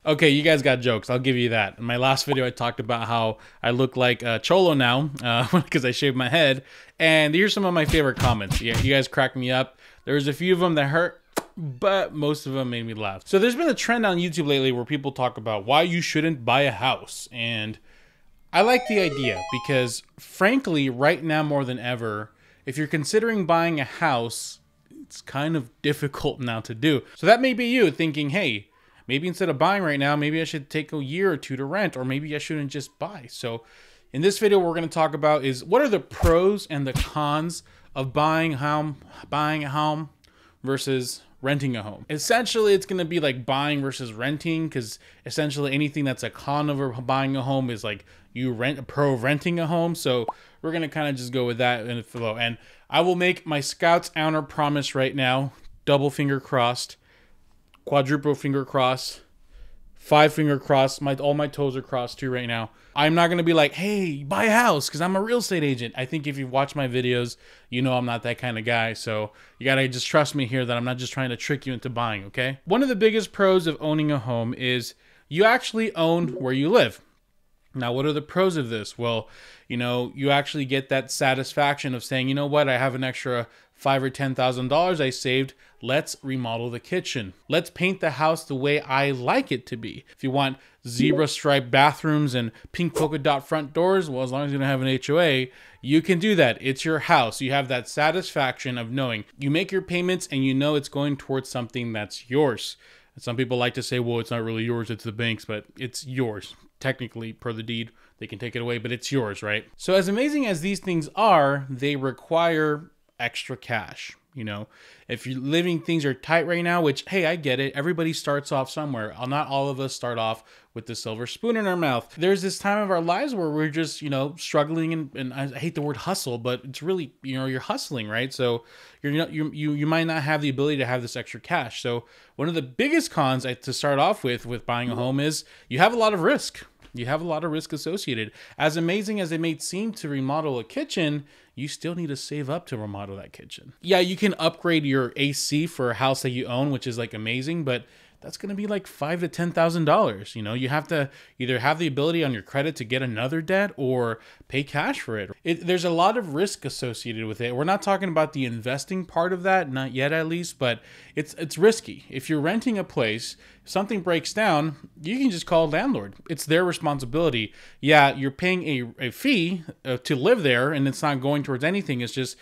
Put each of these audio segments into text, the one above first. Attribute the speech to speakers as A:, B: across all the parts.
A: Okay, you guys got jokes. I'll give you that. In my last video, I talked about how I look like a cholo now because I shaved my head. And here's some of my favorite comments. Yeah, you guys crack me up. There's a few of them that hurt, but most of them made me laugh. So there's been a trend on YouTube lately where people talk about why you shouldn't buy a house. And I like the idea because, frankly, right now more than ever, if you're considering buying a house, it's kind of difficult now to do. So that may be you thinking, hey, maybe instead of buying right now, maybe I should take a year or two to rent, or maybe I shouldn't just buy. So in this video, what we're going to talk about is what are the pros and the cons of buying a home versus renting a home. Essentially, it's going to be like buying versus renting, because essentially anything that's a con of buying a home is like you rent a pro of renting a home. So we're going to kind of just go with that in the flow. And I will make my Scout's honor promise right now, double finger crossed, quadruple finger cross, 5 finger cross. All my toes are crossed too right now. I'm not gonna be like, hey, buy a house, because I'm a real estate agent. I think if you watch my videos, you know I'm not that kind of guy. So you gotta just trust me here that I'm not just trying to trick you into buying, okay? One of the biggest pros of owning a home is you actually own where you live. Now, what are the pros of this? Well, you actually get that satisfaction of saying, you know what, I have an extra $5,000 or $10,000 I saved. Let's remodel the kitchen. Let's paint the house the way I like it to be. If you want zebra striped bathrooms and pink polka dot front doors, well, as long as you don't have an HOA, you can do that. It's your house. You have that satisfaction of knowing you make your payments and you know it's going towards something that's yours. Some people like to say, well, it's not really yours, it's the bank's, but it's yours. Technically, per the deed, they can take it away, but it's yours, right? So as amazing as these things are, they require extra cash. If you're living, things are tight right now, which, hey, I get it. Everybody starts off somewhere. Not all of us start off with the silver spoon in our mouth. There's this time of our lives where we're just, struggling, and I hate the word hustle, but it's really, you're hustling, right? So you might not have the ability to have this extra cash. So one of the biggest cons to start off with buying a home is you have a lot of risk. You have a lot of risk associated. As amazing as it may seem to remodel a kitchen, you still need to save up to remodel that kitchen. Yeah, you can upgrade your AC for a house that you own, which is like amazing, but that's going to be like $5,000 to $10,000. You have to either have the ability on your credit to get another debt or pay cash for it. There's a lot of risk associated with it. We're not talking about the investing part of that, not yet at least, but it's risky. If you're renting a place, if something breaks down, you can just call a landlord. It's their responsibility. Yeah, you're paying a fee to live there, and it's not going towards anything. It's just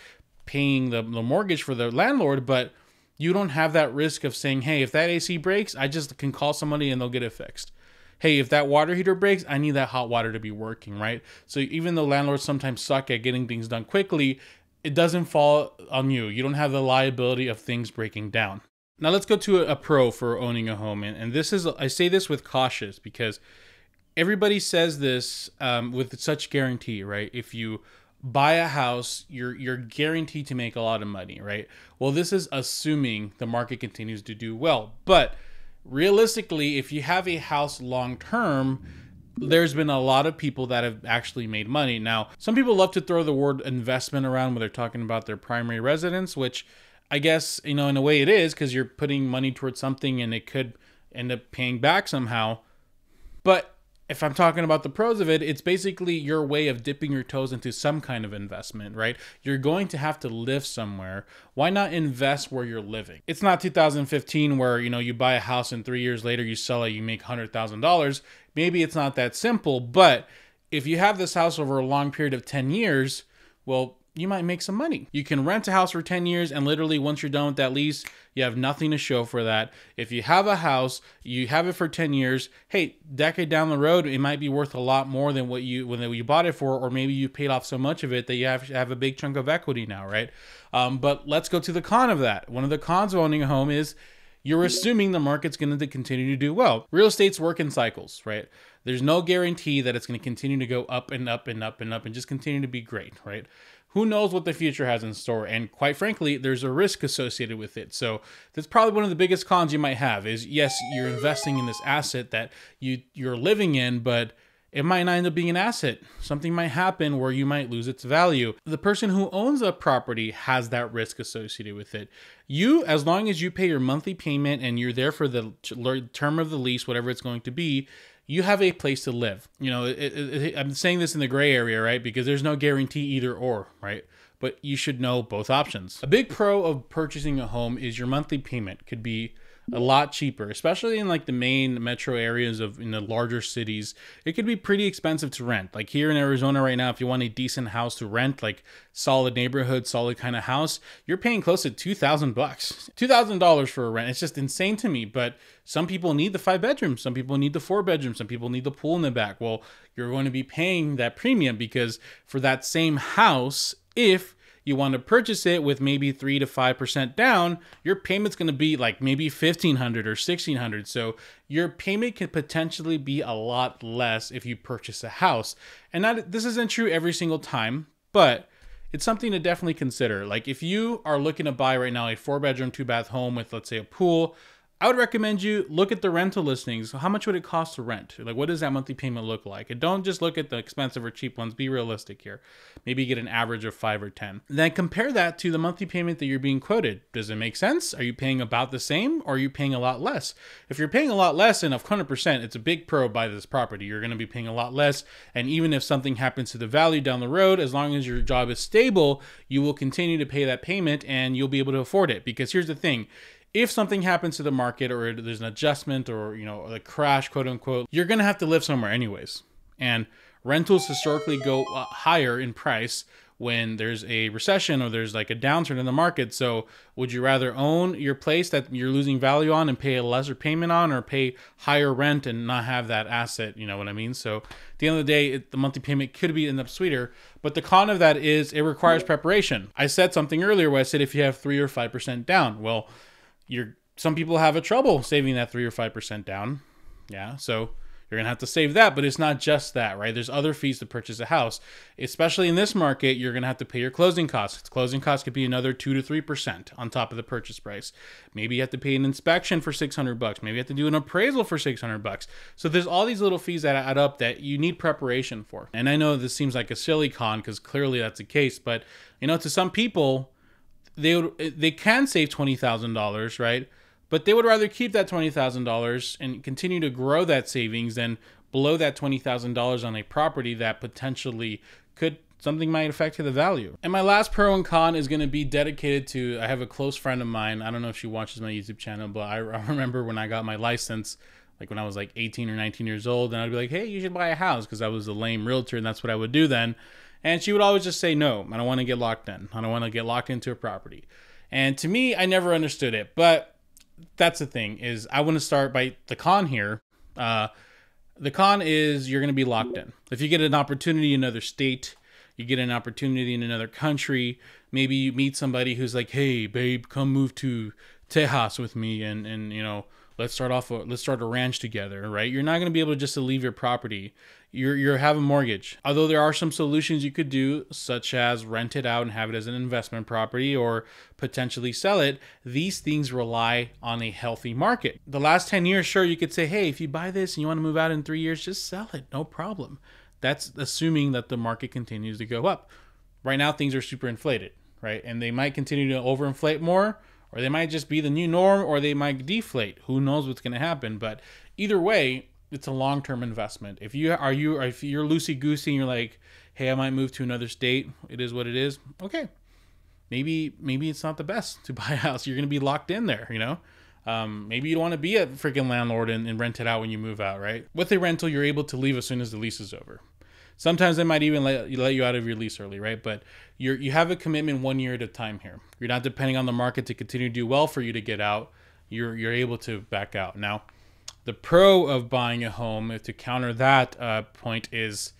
A: paying the mortgage for the landlord, but you don't have that risk of saying, hey, if that AC breaks, I just can call somebody and they'll get it fixed. Hey, if that water heater breaks, I need that hot water to be working, right? So even though landlords sometimes suck at getting things done quickly, it doesn't fall on you. You don't have the liability of things breaking down. Now let's go to a pro for owning a home. And this is, I say this with cautious because everybody says this with such guarantee, right? If you buy a house, you're guaranteed to make a lot of money, right? Well, this is assuming the market continues to do well. But realistically, if you have a house long term, there's been a lot of people that have actually made money. Now, some people love to throw the word investment around when they're talking about their primary residence, which I guess, in a way it is, because you're putting money towards something and it could end up paying back somehow. But if I'm talking about the pros of it, it's basically your way of dipping your toes into some kind of investment, right? You're going to have to live somewhere. Why not invest where you're living? It's not 2015 where, you buy a house and 3 years later you sell it, you make $100,000. Maybe it's not that simple, but if you have this house over a long period of 10 years, well, you might make some money. You can rent a house for 10 years and literally once you're done with that lease, you have nothing to show for that. If you have a house, you have it for 10 years, hey, decade down the road, it might be worth a lot more than when you bought it for, or maybe you paid off so much of it that you have a big chunk of equity now, right? But let's go to the con of that. One of the cons of owning a home is you're assuming the market's going to continue to do well. Real estate's work in cycles, right? There's no guarantee that it's going to continue to go up and up and up and up and just continue to be great, right? Who knows what the future has in store? And quite frankly, there's a risk associated with it. So that's probably one of the biggest cons you might have is, yes, you're investing in this asset that you're living in, but it might not end up being an asset. Something might happen where you might lose its value. The person who owns a property has that risk associated with it. You, as long as you pay your monthly payment and you're there for the term of the lease, whatever it's going to be, you have a place to live. You know, I'm saying this in the gray area, right? Because there's no guarantee either or, right? But you should know both options. A big pro of purchasing a home is your monthly payment could be a lot cheaper, especially in like the main metro areas of in the larger cities. It could be pretty expensive to rent. Like here in Arizona right now, if you want a decent house to rent, like solid neighborhood, solid kind of house, you're paying close to $2,000, $2,000 for a rent. It's just insane to me. But some people need the 5 bedrooms, some people need the 4 bedrooms, some people need the pool in the back. Well, you're going to be paying that premium because for that same house, if you want to purchase it with maybe 3 to 5% down, your payment's going to be like maybe $1,500 or $1,600. So your payment could potentially be a lot less if you purchase a house. And this isn't true every single time, but it's something to definitely consider. Like if you are looking to buy right now a 4-bedroom, 2-bath home with, let's say, a pool, I would recommend you look at the rental listings. How much would it cost to rent? Like, what does that monthly payment look like? And don't just look at the expensive or cheap ones. Be realistic here. Maybe get an average of 5 or 10. Then compare that to the monthly payment that you're being quoted. Does it make sense? Are you paying about the same or are you paying a lot less? If you're paying a lot less, and 100%, it's a big pro buy this property. You're going to be paying a lot less. And even if something happens to the value down the road, as long as your job is stable, you will continue to pay that payment and you'll be able to afford it. Because here's the thing. If something happens to the market or there's an adjustment or, you know, a crash, quote unquote, you're going to have to live somewhere anyways. And rentals historically go higher in price when there's a recession or there's like a downturn in the market. So would you rather own your place that you're losing value on and pay a lesser payment on, or pay higher rent and not have that asset? You know what I mean? So at the end of the day, the monthly payment could end up sweeter. But the con of that is it requires preparation. I said something earlier where I said if you have 3 or 5% down, well, some people have a trouble saving that 3 or 5% down. Yeah, so you're gonna have to save that, but it's not just that, right? There's other fees to purchase a house. Especially in this market, you're gonna have to pay your closing costs. Closing costs could be another 2 to 3% on top of the purchase price. Maybe you have to pay an inspection for $600. Maybe you have to do an appraisal for $600. So there's all these little fees that add up that you need preparation for. And I know this seems like a silly con because clearly that's the case, but you know, to some people, they can save $20,000, right? But they would rather keep that $20,000 and continue to grow that savings than blow that $20,000 on a property that potentially something might affect the value. And my last pro and con is going to be dedicated to, I have a close friend of mine. I don't know if she watches my YouTube channel, but I remember when I got my license, like when I was like 18 or 19 years old, and I'd be like, hey, you should buy a house, because I was a lame realtor and that's what I would do then. And she would always just say, no, I don't want to get locked in. I don't want to get locked into a property. And to me, I never understood it. But that's the thing, is I want to start by the con here. The con is you're going to be locked in. If you get an opportunity in another state, you get an opportunity in another country, maybe you meet somebody who's like, hey, babe, come move to Tejas with me and you know, let's start a ranch together, right? You're not going to be able just to leave your property. You have a mortgage. Although there are some solutions you could do, such as rent it out and have it as an investment property or potentially sell it, these things rely on a healthy market. The last 10 years, sure, you could say, hey, if you buy this and you want to move out in 3 years, just sell it, no problem. That's assuming that the market continues to go up. Right now, things are super inflated, right? And they might continue to overinflate more, or they might just be the new norm, or they might deflate. Who knows what's going to happen? But either way, it's a long-term investment. If you're loosey-goosey and you're like, hey, I might move to another state, it is what it is. Okay, maybe it's not the best to buy a house. You're going to be locked in there, you know? Maybe you don't want to be a freaking landlord and rent it out when you move out, right? With a rental, you're able to leave as soon as the lease is over. Sometimes they might even let you out of your lease early, right? But you have a commitment 1 year at a time here. You're not depending on the market to continue to do well for you to get out. You're able to back out. Now, the pro of buying a home, to counter that point, is,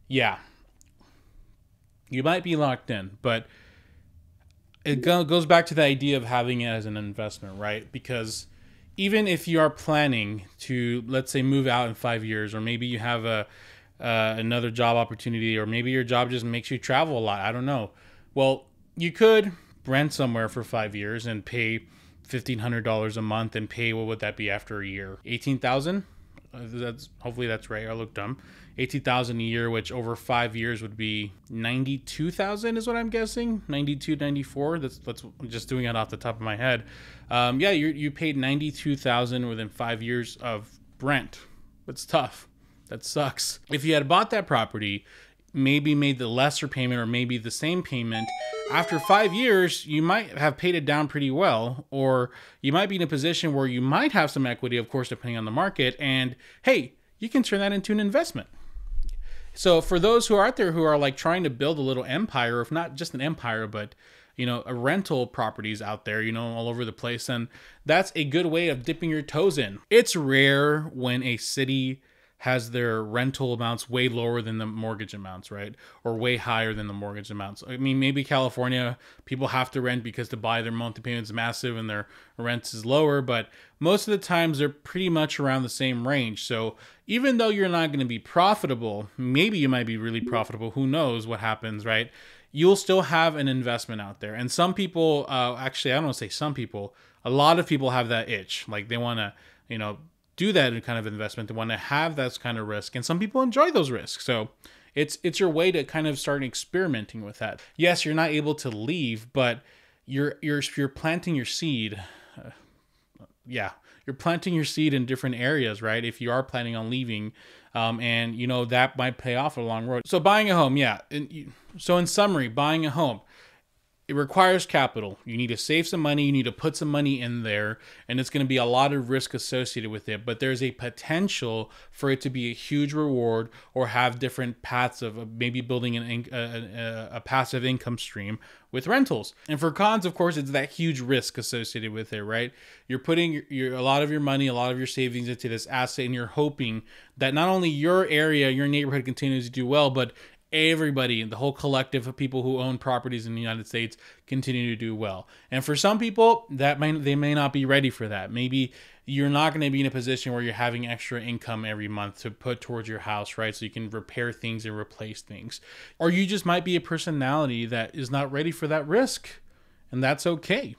A: yeah, you might be locked in, but it goes back to the idea of having it as an investment, right? Because even if you are planning to, let's say, move out in 5 years, or maybe you have another job opportunity, or maybe your job just makes you travel a lot, I don't know. Well, you could rent somewhere for 5 years and pay $1,500 a month, and pay, what would that be after a year? $18,000? That's hopefully that's right. I looked dumb. 18,000 a year, which over 5 years would be 92,000 is what I'm guessing. 92, 94. That's I'm just doing it off the top of my head. Yeah, you paid 92,000 within 5 years of rent. That's tough. That sucks. If you had bought that property, maybe made the lesser payment or maybe the same payment, after 5 years, you might have paid it down pretty well, or you might be in a position where you might have some equity, of course, depending on the market. And hey, you can turn that into an investment. So for those who are out there who are like trying to build a little empire, if not just an empire, but a rental properties out there, all over the place, and that's a good way of dipping your toes in. It's rare when a city has their rental amounts way lower than the mortgage amounts, right? Or way higher than the mortgage amounts. I mean, maybe California, people have to rent because to buy their monthly payments is massive and their rent is lower, but most of the times they're pretty much around the same range. So even though you're not going to be profitable, maybe you might be really profitable, who knows what happens, right? You'll still have an investment out there. And some people, actually, I don't want to say some people, a lot of people have that itch. Like they want to, do that kind of investment. They want to have that kind of risk, and some people enjoy those risks. So it's your way to kind of start experimenting with that. Yes, you're not able to leave, but you're planting your seed. You're planting your seed in different areas, right? If you are planning on leaving, and that might pay off a long road. So buying a home, So in summary, buying a home, it requires capital. You need to save some money. You need to put some money in there, and it's going to be a lot of risk associated with it. But there's a potential for it to be a huge reward, or have different paths of maybe building a passive income stream with rentals. And for cons, of course, it's that huge risk associated with it, right? You're putting a lot of your money, a lot of your savings into this asset, and you're hoping that not only your area, your neighborhood continues to do well, but everybody, the whole collective of people who own properties in the United States continue to do well. And for some people, they may not be ready for that. Maybe you're not going to be in a position where you're having extra income every month to put towards your house, right? So you can repair things and replace things. Or you just might be a personality that is not ready for that risk. And that's okay.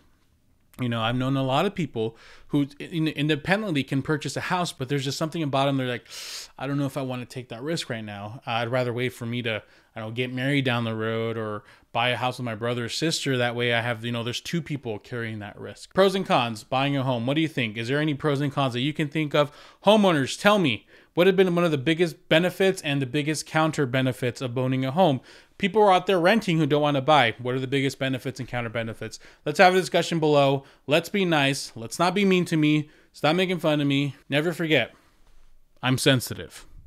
A: I've known a lot of people who independently can purchase a house, but there's just something about them. They're like, I don't know if I want to take that risk right now. I'd rather wait for me to, get married down the road or buy a house with my brother or sister. That way I have, there's two people carrying that risk. Pros and cons, buying a home. What do you think? Is there any pros and cons that you can think of? Homeowners, tell me, what have been one of the biggest benefits and the biggest counter benefits of owning a home? People are out there renting who don't want to buy. What are the biggest benefits and counter benefits? Let's have a discussion below. Let's be nice. Let's not be mean to me. Stop making fun of me. Never forget, I'm sensitive.